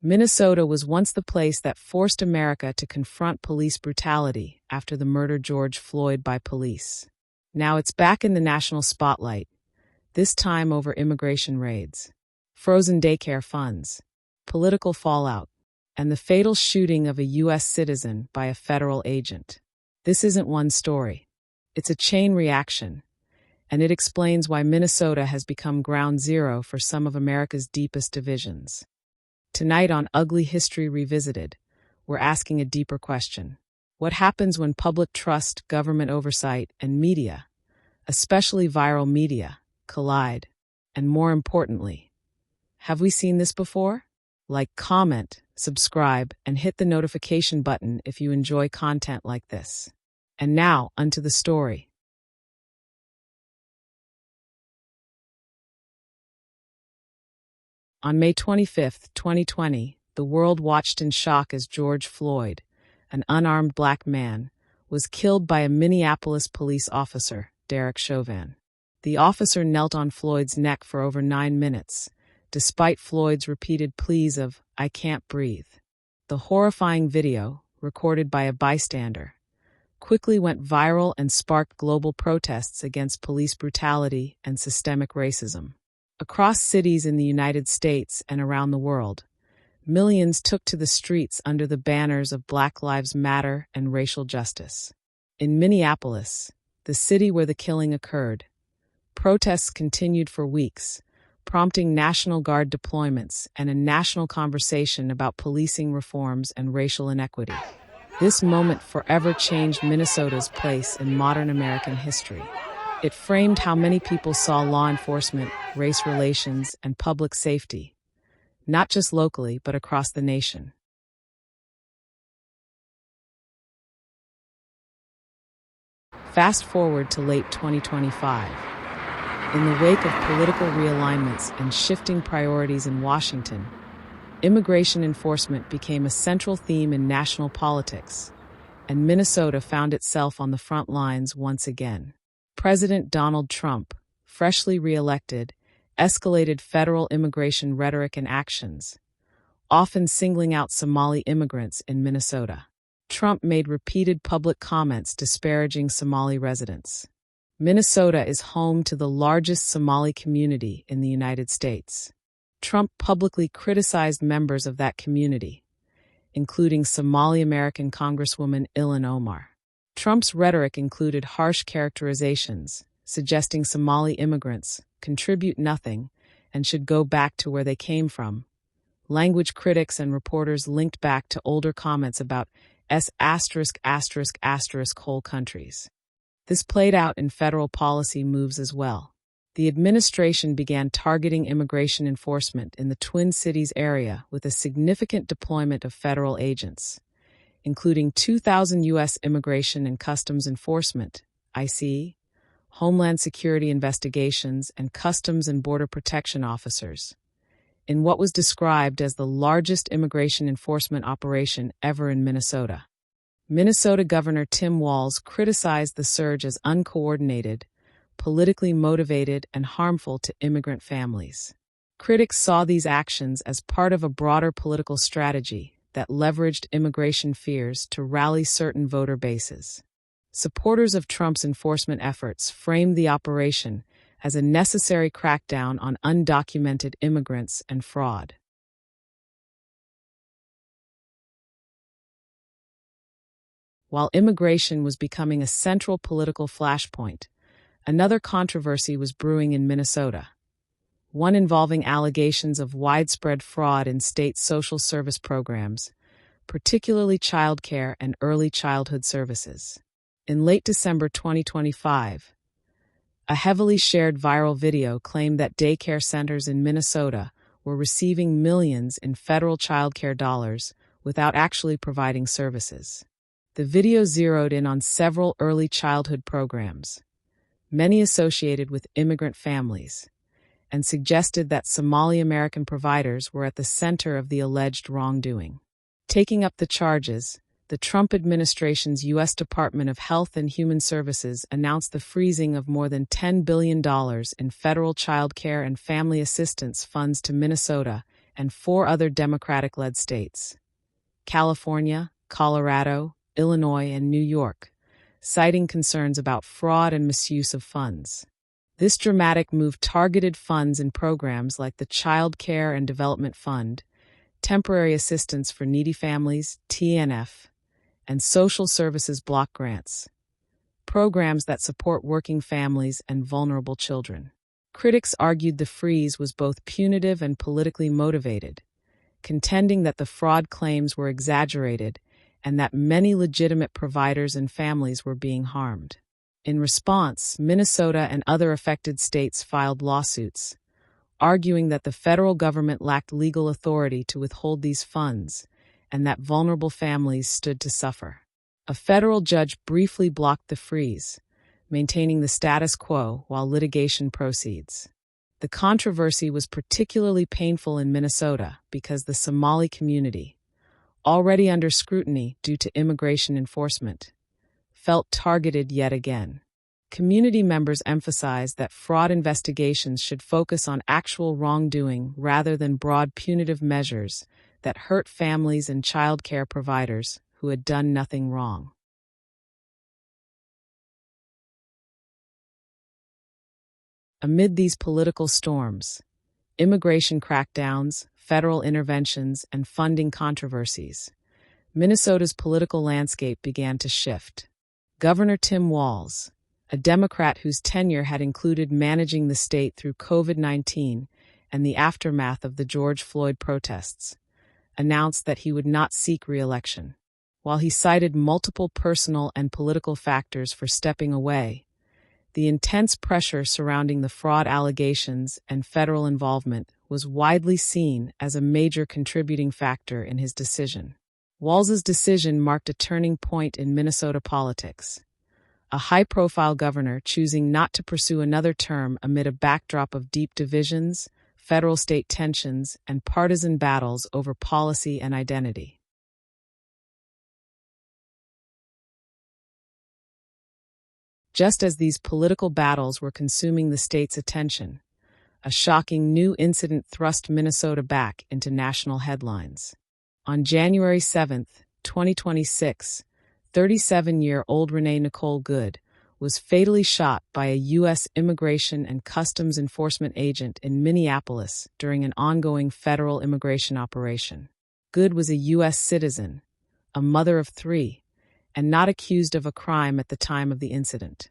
Minnesota was once the place that forced America to confront police brutality after the murder of George Floyd by police. Now it's back in the national spotlight, this time over immigration raids, frozen daycare funds, political fallout, and the fatal shooting of a U.S. citizen by a federal agent. This isn't one story. It's a chain reaction, and it explains why Minnesota has become ground zero for some of America's deepest divisions. Tonight on Ugly History Revisited, we're asking a deeper question. What happens when public trust, government oversight, and media, especially viral media, collide? And more importantly, have we seen this before? Like, comment, subscribe, and hit the notification button if you enjoy content like this. And now, onto the story. On May 25, 2020, the world watched in shock as George Floyd, an unarmed black man, was killed by a Minneapolis police officer, Derek Chauvin. The officer knelt on Floyd's neck for over 9 minutes, despite Floyd's repeated pleas of, "I can't breathe." The horrifying video, recorded by a bystander, quickly went viral and sparked global protests against police brutality and systemic racism. Across cities in the United States and around the world, millions took to the streets under the banners of Black Lives Matter and racial justice. In Minneapolis, the city where the killing occurred, protests continued for weeks, prompting National Guard deployments and a national conversation about policing reforms and racial inequity. This moment forever changed Minnesota's place in modern American history. It framed how many people saw law enforcement, race relations, and public safety, not just locally, but across the nation. Fast forward to late 2025. In the wake of political realignments and shifting priorities in Washington, immigration enforcement became a central theme in national politics, and Minnesota found itself on the front lines once again. President Donald Trump, freshly re-elected, escalated federal immigration rhetoric and actions, often singling out Somali immigrants in Minnesota. Trump made repeated public comments disparaging Somali residents. Minnesota is home to the largest Somali community in the United States. Trump publicly criticized members of that community, including Somali American Congresswoman Ilhan Omar. Trump's rhetoric included harsh characterizations, suggesting Somali immigrants contribute nothing and should go back to where they came from. Language critics and reporters linked back to older comments about whole countries. This played out in federal policy moves as well. The administration began targeting immigration enforcement in the Twin Cities area with a significant deployment of federal agents, including 2,000 U.S. Immigration and Customs Enforcement, ICE, Homeland Security Investigations, and Customs and Border Protection officers, in what was described as the largest immigration enforcement operation ever in Minnesota. Minnesota Governor Tim Walz criticized the surge as uncoordinated, politically motivated, and harmful to immigrant families. Critics saw these actions as part of a broader political strategy that leveraged immigration fears to rally certain voter bases. Supporters of Trump's enforcement efforts framed the operation as a necessary crackdown on undocumented immigrants and fraud. While immigration was becoming a central political flashpoint, another controversy was brewing in Minnesota, one involving allegations of widespread fraud in state social service programs, particularly child care and early childhood services. In late December 2025, a heavily shared viral video claimed that daycare centers in Minnesota were receiving millions in federal child care dollars without actually providing services. The video zeroed in on several early childhood programs, many associated with immigrant families, and suggested that Somali American providers were at the center of the alleged wrongdoing. Taking up the charges, the Trump administration's U.S. Department of Health and Human Services announced the freezing of more than $10 billion in federal child care and family assistance funds to Minnesota and 4 other Democratic-led states, California, Colorado, Illinois, and New York, citing concerns about fraud and misuse of funds. This dramatic move targeted funds in programs like the Child Care and Development Fund, Temporary Assistance for Needy Families, TNF, and Social Services Block Grants, programs that support working families and vulnerable children. Critics argued the freeze was both punitive and politically motivated, contending that the fraud claims were exaggerated and that many legitimate providers and families were being harmed. In response, Minnesota and other affected states filed lawsuits, arguing that the federal government lacked legal authority to withhold these funds and that vulnerable families stood to suffer. A federal judge briefly blocked the freeze, maintaining the status quo while litigation proceeds. The controversy was particularly painful in Minnesota because the Somali community, already under scrutiny due to immigration enforcement, felt targeted yet again. Community members emphasized that fraud investigations should focus on actual wrongdoing rather than broad punitive measures that hurt families and child care providers who had done nothing wrong. Amid these political storms, immigration crackdowns, federal interventions, and funding controversies, Minnesota's political landscape began to shift. Governor Tim Walz, a Democrat whose tenure had included managing the state through COVID-19 and the aftermath of the George Floyd protests, announced that he would not seek re-election. While he cited multiple personal and political factors for stepping away, the intense pressure surrounding the fraud allegations and federal involvement was widely seen as a major contributing factor in his decision. Walz's decision marked a turning point in Minnesota politics, a high-profile governor choosing not to pursue another term amid a backdrop of deep divisions, federal-state tensions, and partisan battles over policy and identity. Just as these political battles were consuming the state's attention, a shocking new incident thrust Minnesota back into national headlines. On January 7, 2026, 37-year-old Renée Good was fatally shot by a U.S. Immigration and Customs Enforcement agent in Minneapolis during an ongoing federal immigration operation. Good was a U.S. citizen, a mother of 3, and not accused of a crime at the time of the incident.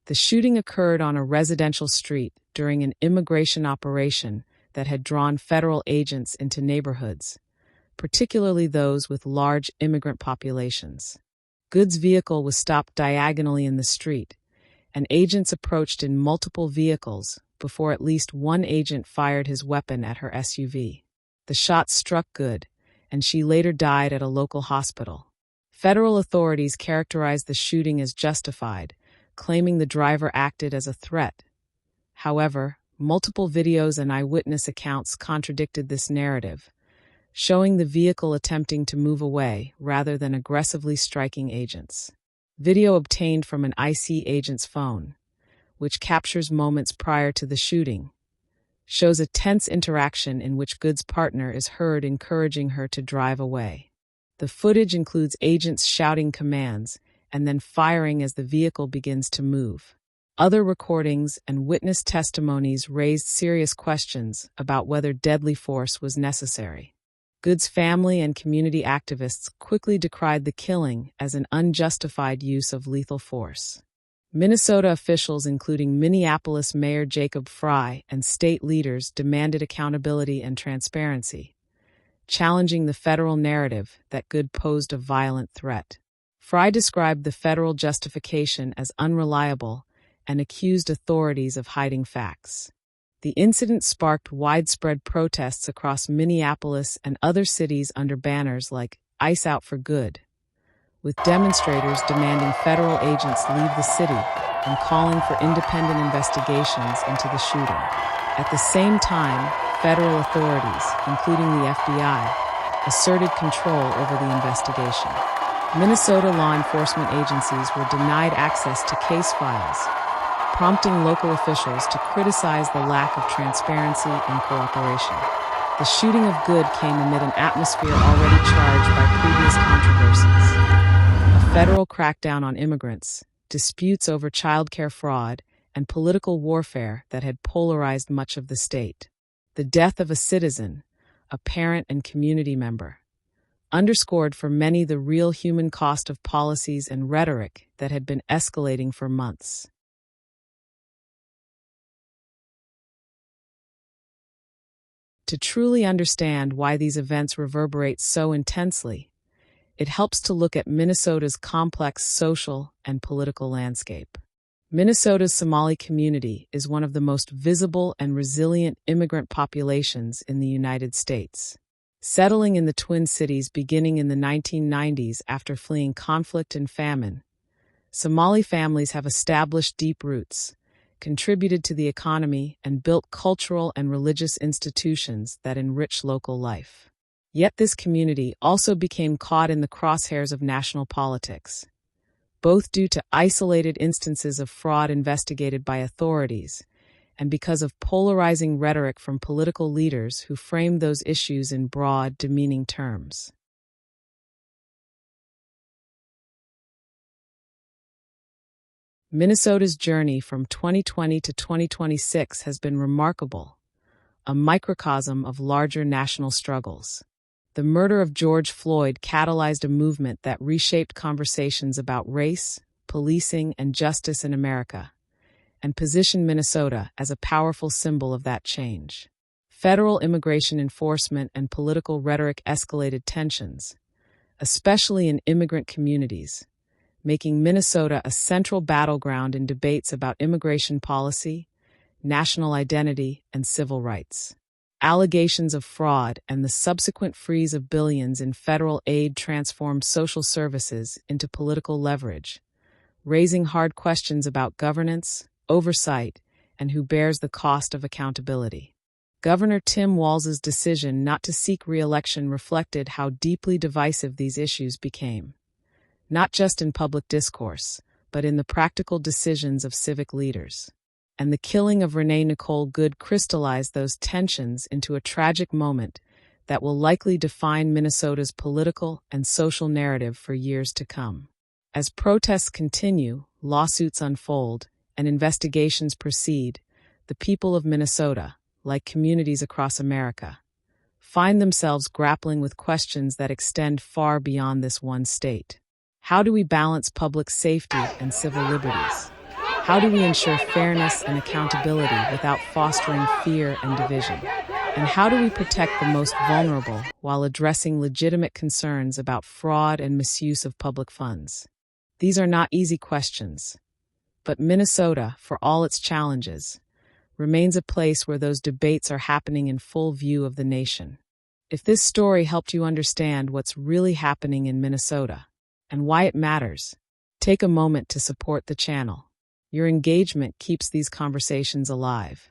The shooting occurred on a residential street during an immigration operation that had drawn federal agents into neighborhoods, particularly those with large immigrant populations. Good's vehicle was stopped diagonally in the street, and agents approached in multiple vehicles before at least one agent fired his weapon at her SUV. The shot struck Good, and she later died at a local hospital. Federal authorities characterized the shooting as justified, claiming the driver acted as a threat. However, multiple videos and eyewitness accounts contradicted this narrative, showing the vehicle attempting to move away rather than aggressively striking agents. Video obtained from an IC agent's phone, which captures moments prior to the shooting, shows a tense interaction in which Good's partner is heard encouraging her to drive away. The footage includes agents shouting commands and then firing as the vehicle begins to move. Other recordings and witness testimonies raised serious questions about whether deadly force was necessary. Good's family and community activists quickly decried the killing as an unjustified use of lethal force. Minnesota officials, including Minneapolis Mayor Jacob Frey and state leaders, demanded accountability and transparency, challenging the federal narrative that Good posed a violent threat. Frey described the federal justification as unreliable and accused authorities of hiding facts. The incident sparked widespread protests across Minneapolis and other cities under banners like "Ice Out for Good," with demonstrators demanding federal agents leave the city and calling for independent investigations into the shooting. At the same time, federal authorities, including the FBI, asserted control over the investigation. Minnesota law enforcement agencies were denied access to case files, prompting local officials to criticize the lack of transparency and cooperation. The shooting of Good came amid an atmosphere already charged by previous controversies. A federal crackdown on immigrants, disputes over childcare fraud, and political warfare that had polarized much of the state. The death of a citizen, a parent and community member, underscored for many the real human cost of policies and rhetoric that had been escalating for months. To truly understand why these events reverberate so intensely, it helps to look at Minnesota's complex social and political landscape. Minnesota's Somali community is one of the most visible and resilient immigrant populations in the United States. Settling in the Twin Cities beginning in the 1990s after fleeing conflict and famine, Somali families have established deep roots, contributed to the economy, and built cultural and religious institutions that enrich local life. Yet this community also became caught in the crosshairs of national politics, both due to isolated instances of fraud investigated by authorities and because of polarizing rhetoric from political leaders who framed those issues in broad, demeaning terms. Minnesota's journey from 2020 to 2026 has been remarkable, a microcosm of larger national struggles. The murder of George Floyd catalyzed a movement that reshaped conversations about race, policing, and justice in America, and positioned Minnesota as a powerful symbol of that change. Federal immigration enforcement and political rhetoric escalated tensions, especially in immigrant communities, making Minnesota a central battleground in debates about immigration policy, national identity, and civil rights. Allegations of fraud and the subsequent freeze of billions in federal aid transformed social services into political leverage, raising hard questions about governance, oversight, and who bears the cost of accountability. Governor Tim Walz's decision not to seek re-election reflected how deeply divisive these issues became, not just in public discourse, but in the practical decisions of civic leaders. And the killing of Renée Good crystallized those tensions into a tragic moment that will likely define Minnesota's political and social narrative for years to come. As protests continue, lawsuits unfold, and investigations proceed, the people of Minnesota, like communities across America, find themselves grappling with questions that extend far beyond this one state. How do we balance public safety and civil liberties? How do we ensure fairness and accountability without fostering fear and division? And how do we protect the most vulnerable while addressing legitimate concerns about fraud and misuse of public funds? These are not easy questions, but Minnesota, for all its challenges, remains a place where those debates are happening in full view of the nation. If this story helped you understand what's really happening in Minnesota and why it matters, take a moment to support the channel. Your engagement keeps these conversations alive.